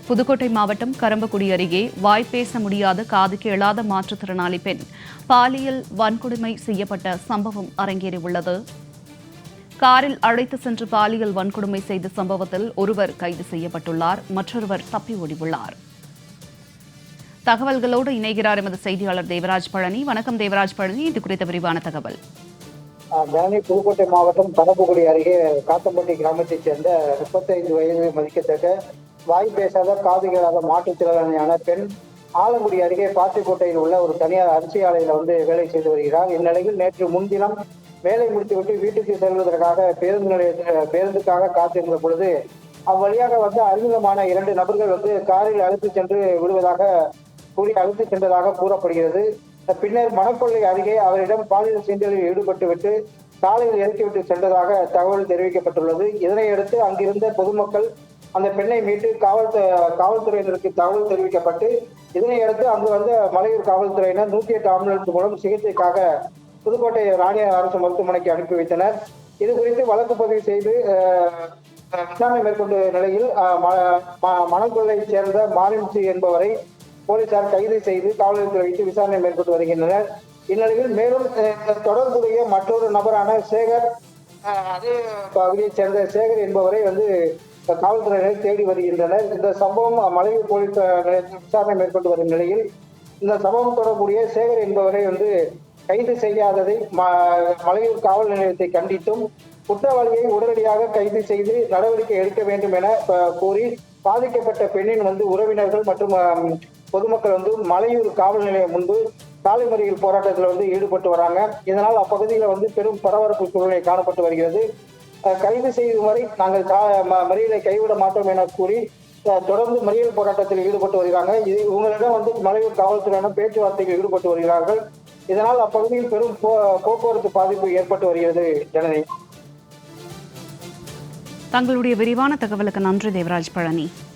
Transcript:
புதுக்கோட்டை மாவட்டம் கரம்பக்குடி அருகே வாய் பேச முடியாத காது கேளாத மாற்றுத்திறனாளி பெண் பாலியல் வன்கொடுமை செய்யப்பட்ட சம்பவம் அரங்கேறியுள்ளது. காரில் அழைத்து சென்று பாலியல் வன்கொடுமை செய்த சம்பவத்தில் ஒருவர் கைது செய்யப்பட்டுள்ளார், மற்றொருவர் தப்பி ஓடியுள்ளார். தகவல்களோடு இணைகிறார் எமது செய்தியாளர் தேவராஜ் பழனி. வணக்கம் தேவராஜ் பழனி, இது குறித்த விரிவான தகவல். புதுக்கோட்டை மாவட்டம் கரம்பக்குடி அருகே காத்தம்பட்டி கிராமத்தைச் சேர்ந்த 35 வயது மதிக்கத்தக்க வாய் பேசாத காது கேளாத மாற்றுத்திறனாளியான பெண் ஆலங்குடி அருகே பாத்திக்கோட்டையில் உள்ள ஒரு தனியார் அரிசி ஆலையில் வேலை செய்து வருகிறார். இந்நிலையில் நேற்று முன்தினம் வேலை முடித்துவிட்டு வீட்டுக்கு செல்வதற்காக பேருந்துக்காக காத்திருந்த பொழுது அவ்வழியாக அறிமுகமான 2 நபர்கள் காரில் அழைத்து சென்று விடுவதாக கூறி அழைத்து சென்றதாக கூறப்படுகிறது. பின்னர் மணக்கொள்ளை அருகே அவரிடம் பாலியல் சீண்டலில் ஈடுபட்டுவிட்டு சாலையில் இறக்கிவிட்டு சென்றதாக தகவல் தெரிவிக்கப்பட்டுள்ளது. இதனையடுத்து அங்கிருந்த பொதுமக்கள் அந்த பெண்ணை மீட்டு காவல்துறையினருக்கு தகவல் தெரிவிக்கப்பட்டு இதனையடுத்து அங்கு மலையூர் காவல்துறையினர் 108 ஆம்புலன்ஸ் மூலம் சிகிச்சைக்காக புதுக்கோட்டை ராணியார் அரசு மருத்துவமனைக்கு அனுப்பி வைத்தனர். இது குறித்து வழக்கு பதிவு செய்து விசாரணை மேற்கொண்ட நிலையில் மணக்கொள்ளையைச் சேர்ந்த மாரின்சி என்பவரை போலீசார் கைது செய்து காவல்துறை வைத்து விசாரணை மேற்கொண்டு வருகின்றனர். இந்நிலையில் மேலும் தொடர்புடைய மற்றொரு நபரான சேகர், அதே பகுதியைச் சேர்ந்த சேகர் என்பவரை காவல்துறையினர் தேடி வருகின்றனர். இந்த சம்பவம் மலையூர் போலீஸ் நிலையத்தில் விசாரணை மேற்கொண்டு வரும் நிலையில் இந்த சம்பவம் தொடர்புடைய சேகர் என்பவரை கைது செய்யாததை மலையூர் காவல் நிலையத்தை கண்டித்தும் குற்றவாளியை உடனடியாக கைது செய்து நடவடிக்கை எடுக்க வேண்டும் என கூறி பாதிக்கப்பட்ட பெண்ணின் உறவினர்கள் மற்றும் பொதுமக்கள் மலையூர் காவல் நிலையம் முன்பு சாலை மறியல் போராட்டத்தில் ஈடுபட்டு வராங்க. இதனால் அப்பகுதியில் பெரும் பரபரப்பு சூழ்நிலை காணப்பட்டு வருகிறது. கைது செய்யும் வரை நாங்கள் மறியலை கைவிட மாட்டோம் என கூறி தொடர்ந்து மறியல் போராட்டத்தில் ஈடுபட்டு வருகிறாங்க. இவங்களிடம் மலையூர் காவல்துறையினர் பேச்சுவார்த்தையில் ஈடுபட்டு வருகிறார்கள். இதனால் அப்பகுதியில் பெரும் போக்குவரத்து பாதிப்பு ஏற்பட்டு வருகிறது. ஜனனி, தங்களுடைய விரிவான தகவலுக்கு நன்றி தேவராஜ் பழனி.